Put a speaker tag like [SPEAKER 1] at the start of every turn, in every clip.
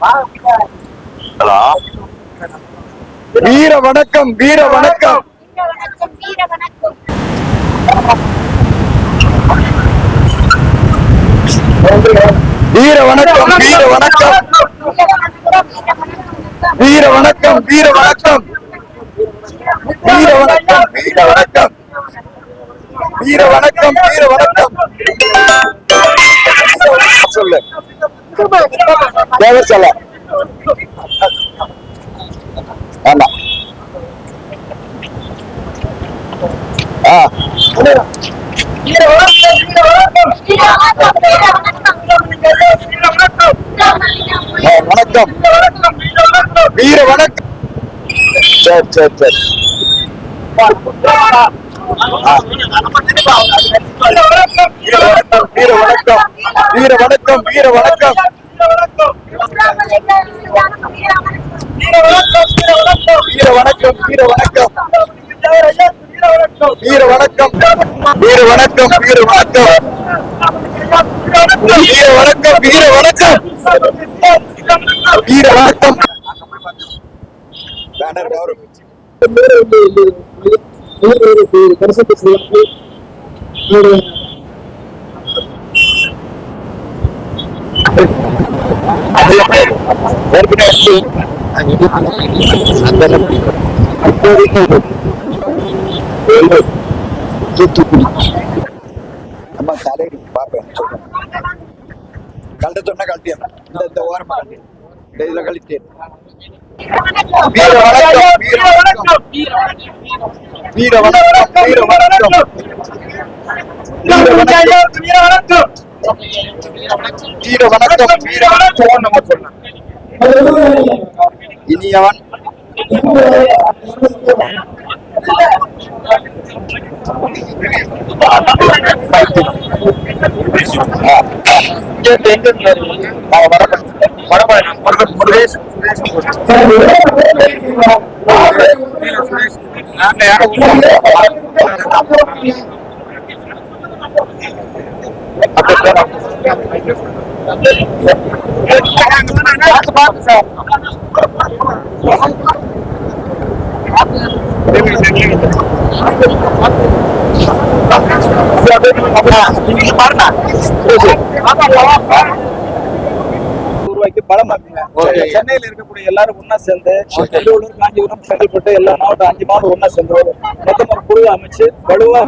[SPEAKER 1] Hello, வீர வணக்கம், வீர வணக்கம். வீர வணக்கம், வீர வணக்கம். வீர வணக்கம், வீர வணக்கம். வீர வணக்கம், வீர வணக்கம். வீர வணக்கம், வீர வணக்கம். சொல்லு சொல்ல ஆமா. வணக்கம், வீர வணக்கம். சரி சரி சரி. வீர வணக்கம், வீர வணக்கம். வீர வணக்கம், வீர வணக்கம். வீர வணக்கம், வீர வணக்கம். வீர வணக்கம், வீர வணக்கம், வீர வணக்கம். வீர வணக்கம், வீர வணக்கம். வீர வணக்கம். பேனர் கௌரவம். அம்மா தலையடி பாப்பேன். கழட்ட சொன்னா கழட்டியா இந்த ஓரமா கழட்டி இதுல கழித்தேன். வீர வணக்கம், வீர வணக்கம். வீர வணக்கம், வீர வணக்கம். வீர வணக்கம், வீர வணக்கம். வீர வணக்கம். நம்ம சொன்ன இனியவன்
[SPEAKER 2] சென்னையில இருக்கக்கூடிய எல்லாரும் ஒன்னா சேர்ந்து திருவள்ளூர், காஞ்சிபுரம், செங்கல்பட்டு எல்லா மாவட்டம் 5 மாவட்டம் ஒன்னா சேர்ந்து மொத்தம் ஒரு குழு அமைச்சு வலுவா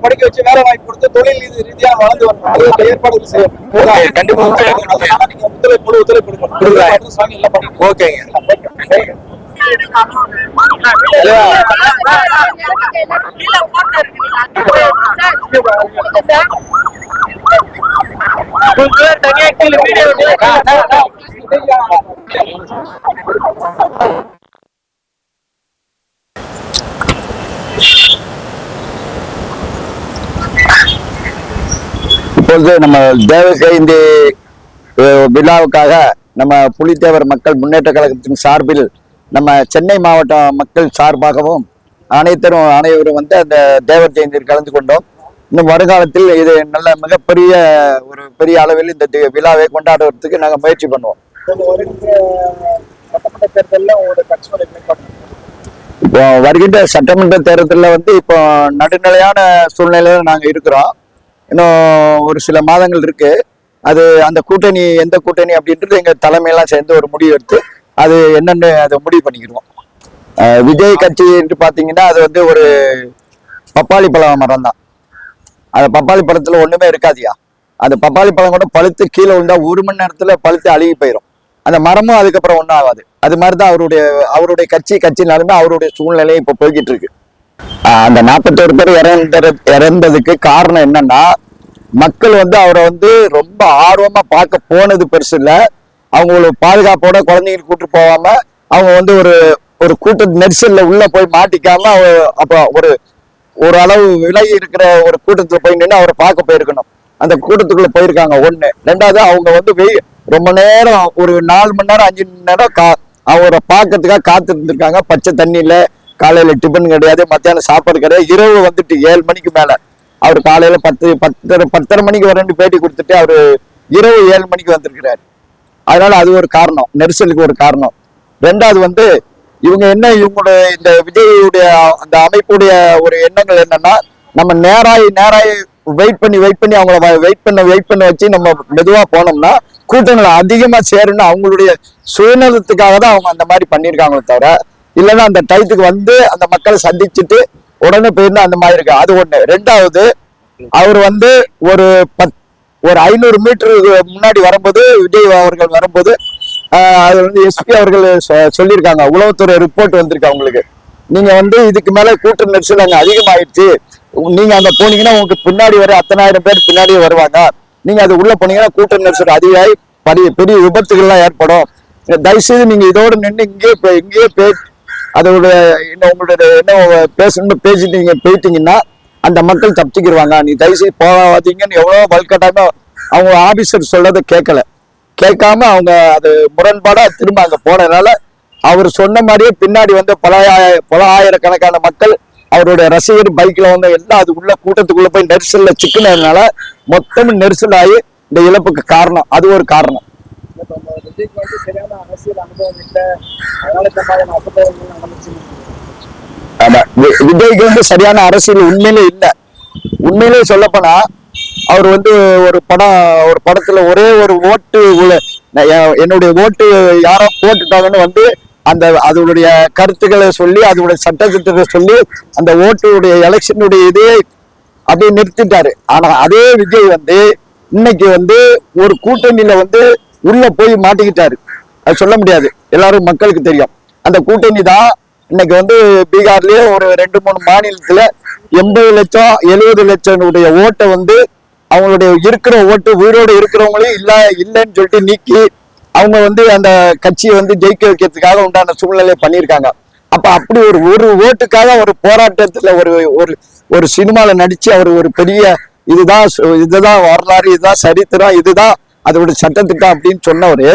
[SPEAKER 2] படிக்க வச்சு வேலை வாய்ப்பு கொடுத்து தொழில் ரீதியா வளர்ந்து வரணும் ஏற்பாடு செய்யும். கண்டிப்பா ஒத்துழைப்பு கொடுக்கணும். ஓகேங்க.
[SPEAKER 1] இப்பொழுது நம்ம தேவகைந்தி விழாவுக்காக நம்ம புலித்தேவர் மக்கள் முன்னேற்ற கழகத்தின் சார்பில் நம்ம சென்னை மாவட்ட மக்கள் சார்பாகவும் அனைவரும் வந்து அந்த தேவர் ஜெயந்தியில் கலந்து கொண்டோம். இன்னும் வருங்காலத்தில் இது நல்ல மிகப்பெரிய ஒரு பெரிய அளவில் இந்த விழாவை கொண்டாடுவதற்கு நாங்கள் முயற்சி பண்ணுவோம். இப்போ வருகின்ற சட்டமன்ற தேர்தலில் வந்து இப்போ நடுநிலையான சூழ்நிலையில நாங்கள் இருக்கிறோம். இன்னும் ஒரு சில மாதங்கள் இருக்கு. அது அந்த கூட்டணி எந்த கூட்டணி அப்படின்றது எங்க தலைமையெல்லாம் சேர்ந்து ஒரு முடிவு எடுத்து அது என்னன்னு அதை முடிவு பண்ணிக்கிடுவோம். விஜய் கட்சி என்று பாத்தீங்கன்னா அது வந்து ஒரு பப்பாளி பழ மரம் தான். அந்த பப்பாளி பழத்துல ஒண்ணுமே இருக்காதியா. அந்த பப்பாளி பழம் கூட பழுத்து கீழே விழுந்தா 1 மணி நேரத்துல பழுத்து அழுகி போயிடும். அந்த மரமும் அதுக்கப்புறம் ஒன்றும் ஆகாது. அது மாதிரிதான் அவருடைய கட்சினாலுமே அவருடைய சூழ்நிலையும் இப்ப போய்கிட்டு இருக்கு. அந்த 41 பேர் இறந்ததுக்கு காரணம் என்னன்னா, மக்கள் வந்து அவரை வந்து ரொம்ப ஆர்வமா பார்க்க போனது பெருசு இல்ல. அவங்களோட பாதுகாப்போட குழந்தைங்க கூட்டு போகாம அவங்க வந்து ஒரு கூட்ட நெரிசல்ல உள்ள போய் மாட்டிக்காம அப்ப ஒரு அளவு விலகி இருக்கிற ஒரு கூட்டத்துல போய் நின்று அவரை பார்க்க போயிருக்கணும். அந்த கூட்டத்துக்குள்ள போயிருக்காங்க. 1. 2வது அவங்க வந்து ரொம்ப நேரம் ஒரு 4 மணி நேரம் 5 மணி நேரம் அவரை பார்க்கறதுக்காக காத்து இருந்திருக்காங்க. பச்சை தண்ணியில காலையில டிஃபன் கிடையாது, மத்தியானம் சாப்பாடு கிடையாது. இரவு வந்துட்டு 7 மணிக்கு மேல அவர் காலையில 10:30 மணிக்கு வரேன்னு பேட்டி கொடுத்துட்டு அவரு இரவு 7 மணிக்கு வந்திருக்கிறாரு. அதனால அது ஒரு காரணம், நெரிசலுக்கு ஒரு காரணம். ரெண்டாவது வந்து இவங்களுடைய இந்த விஜயுடைய அந்த அமைப்புடைய ஒரு எண்ணங்கள் என்னன்னா, நம்ம நேராய் வெயிட் பண்ணி அவங்கள வெயிட் பண்ண வச்சு நம்ம மெதுவா போனோம்னா கூட்டங்கள் அதிகமா சேருன்னு அவங்களுடைய சுயநலத்துக்காக தான் அவங்க அந்த மாதிரி பண்ணியிருக்காங்களே தவிர, இல்லைன்னா அந்த டயத்துக்கு வந்து அந்த மக்களை சந்திச்சுட்டு உடனே போயிருந்தா அந்த மாதிரி இருக்கு. அது ஒண்ணு. ரெண்டாவது, அவர் வந்து ஒரு 500 மீட்டருக்கு முன்னாடி வரும்போது, விஜய் அவர்கள் வரும்போது அது வந்து எஸ்பி அவர்கள் சொல்லியிருக்காங்க, உளவுத்துறை ரிப்போர்ட் வந்திருக்கு அவங்களுக்கு, நீங்க வந்து இதுக்கு மேல கூட்ட நெரிசல் அங்க அதிகமாயிடுச்சு, நீங்க அங்க போனீங்கன்னா உங்களுக்கு பின்னாடி வர அத்தனை ஆயிரம் பேர் பின்னாடியே வருவாங்க, நீங்க அது உள்ள போனீங்கன்னா கூட்ட நெரிசல் அதிகமாகி பெரிய விபத்துகள்லாம் ஏற்படும், தயவுசெய்து நீங்க இதோட நின்று இங்கேயே அதோட உங்களுடைய என்ன பேசணும்னு பேசிட்டு நீங்க போயிட்டீங்கன்னா அந்த மக்கள் தப்பிச்சுக்கிடுவாங்க, நீ தயவுசெய்து போகாதீங்கன்னு எவ்வளவு வல்கட்டாம அவங்க ஆபீசர் சொல்றதை கேட்காம அவங்க அது முரண்பாடா திரும்ப அங்க போனதுனால அவர் சொன்ன மாதிரியே பின்னாடி வந்து பல ஆயிரக்கணக்கான மக்கள் அவருடைய ரசிகர் பைக்ல வந்து எல்லாம் அது உள்ள கூட்டத்துக்குள்ள போய் நெரிசல்ல சிக்கினதுனால மொத்தமும் நெரிசல் ஆகி இந்த இழப்புக்கு காரணம். அது ஒரு காரணம். ஆமா, விஜய்க்கு வந்து சரியான அரசியல் உண்மையிலே இல்லை. உண்மையிலே சொல்லப்போனா அவர் வந்து ஒரு படத்துல ஒரே ஒரு ஓட்டு என்னுடைய ஓட்டு யாரோ போட்டுட்டாங்கன்னு வந்து அதனுடைய கருத்துக்களை சொல்லி அதனுடைய சட்டத்திட்டத்தை சொல்லி அந்த ஓட்டுடைய எலெக்ஷனுடைய இதே அப்படியே நிறுத்திட்டாரு. ஆனா அதே விஜய் வந்து இன்னைக்கு வந்து ஒரு கூட்டணியில வந்து உள்ள போய் மாட்டிக்கிட்டாரு. அது சொல்ல முடியாது, எல்லாரும் மக்களுக்கு தெரியும். அந்த கூட்டணி தான் இன்னைக்கு வந்து பீகார்லயே ஒரு 2-3 மாநிலத்துல 80 லட்சம் 70 லட்சம் ஓட்டை வந்து அவங்களுடைய இருக்கிற ஓட்டு உயிரோடு இருக்கிறவங்களையும் இல்லைன்னு சொல்லிட்டு நீக்கி அவங்க வந்து அந்த கட்சியை வந்து ஜெயிக்க வைக்கிறதுக்காக உண்டான சூழ்நிலை பண்ணியிருக்காங்க. அப்ப அப்படி ஒரு ஓட்டுக்காக ஒரு போராட்டத்துல ஒரு சினிமால நடிச்சு அவர் ஒரு பெரிய இதுதான் வரலாறு, இதுதான் சரித்திரம், இதுதான் அதோட சட்டத்திட்டம் அப்படின்னு சொன்னவரு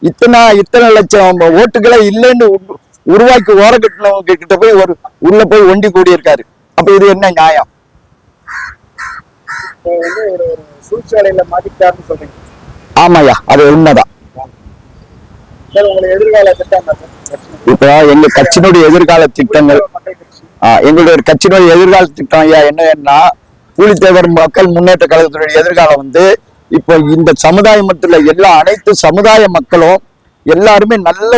[SPEAKER 1] இத்தனை லட்சம் ஓட்டுகளை இல்லைன்னு உருவாக்கி ஓரக்கட்டினவங்க கிட்ட போய் உள்ள போய் ஒண்டி கூடி இருக்காரு. அப்ப இது என்ன நியாயம்?
[SPEAKER 2] சூழ்ச்சியாலையில மாட்டிக்கிட்டாருன்னு சொல்றீங்க.
[SPEAKER 1] ஆமாயா, அது உண்மைதான்.
[SPEAKER 2] எதிர்கால திட்டம்
[SPEAKER 1] இப்போ எங்க கட்சியினுடைய எதிர்கால திட்டங்கள் எங்களுடைய கட்சியினுடைய எதிர்கால திட்டம் ஐயா என்னன்னா, பூலித்தேவர் மக்கள் முன்னேற்ற கழகத்தினுடைய எதிர்காலம் வந்து இப்போ இந்த சமுதாயம் மட்டும் இல்ல, அனைத்து சமுதாய மக்களும் எல்லாருமே நல்ல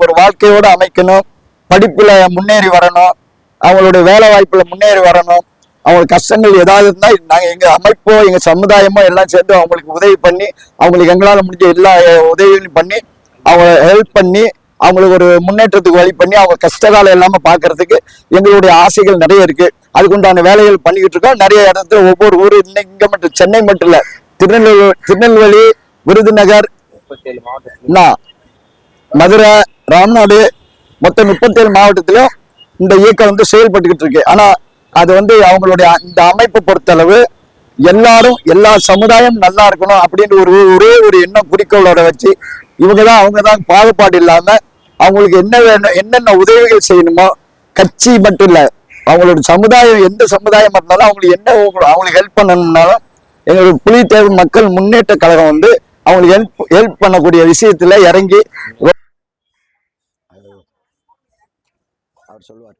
[SPEAKER 1] ஒரு வாழ்க்கையோட அமைக்கணும், படிப்புல முன்னேறி வரணும், அவங்களுடைய வேலை வாய்ப்புல முன்னேறி வரணும், அவங்களுக்கு கஷ்டங்கள் ஏதாவது இருந்தா நாங்க எங்க அமைப்போ எங்க சமுதாயமோ எல்லாம் சேர்ந்து அவங்களுக்கு உதவி பண்ணி அவங்களுக்கு எங்களால முடிஞ்ச எல்லா உதவிகளையும் பண்ணி அவங்கள ஹெல்ப் பண்ணி அவங்களுக்கு ஒரு முன்னேற்றத்துக்கு வழி பண்ணி அவங்க கஷ்டகாலம் இல்லாம பாக்குறதுக்கு எங்களுடைய ஆசைகள் நிறைய இருக்கு. அதுக்கு உண்டான வேலைகள் பண்ணிக்கிட்டு இருக்கோம். நிறைய இடத்துல ஒவ்வொரு ஊரு இங்க மட்டும் சென்னை மட்டும் இல்ல, திருநெல்வேலி, விருதுநகர், மதுரை, ராம்நாடு மொத்தம் 37 மாவட்டத்திலும் இந்த இயக்கம் வந்து செயல்பட்டுக்கிட்டு இருக்கு. ஆனா அது வந்து அவங்களுடைய இந்த அமைப்பை பொறுத்தளவு எல்லா சமுதாயம் நல்லா இருக்கணும் அப்படின்னு ஒரே ஒரு எண்ணம் குறிக்கோளோட வச்சு அவங்கதான் பாகுபாடு இல்லாம அவங்களுக்கு என்ன வேணும், என்னென்ன உதவிகள் செய்யணுமோ, கட்சி மட்டும் இல்ல அவங்களோட சமுதாயம் எந்த சமுதாயம் இருந்தாலும் அவங்களுக்கு ஹெல்ப் பண்ணணும்னாலும் எங்களுக்கு புலித்தேவர் மக்கள் முன்னேற்ற கழகம் வந்து அவங்களுக்கு ஹெல்ப் பண்ணக்கூடிய விஷயத்துல இறங்கி அவர் சொல்லுவார்.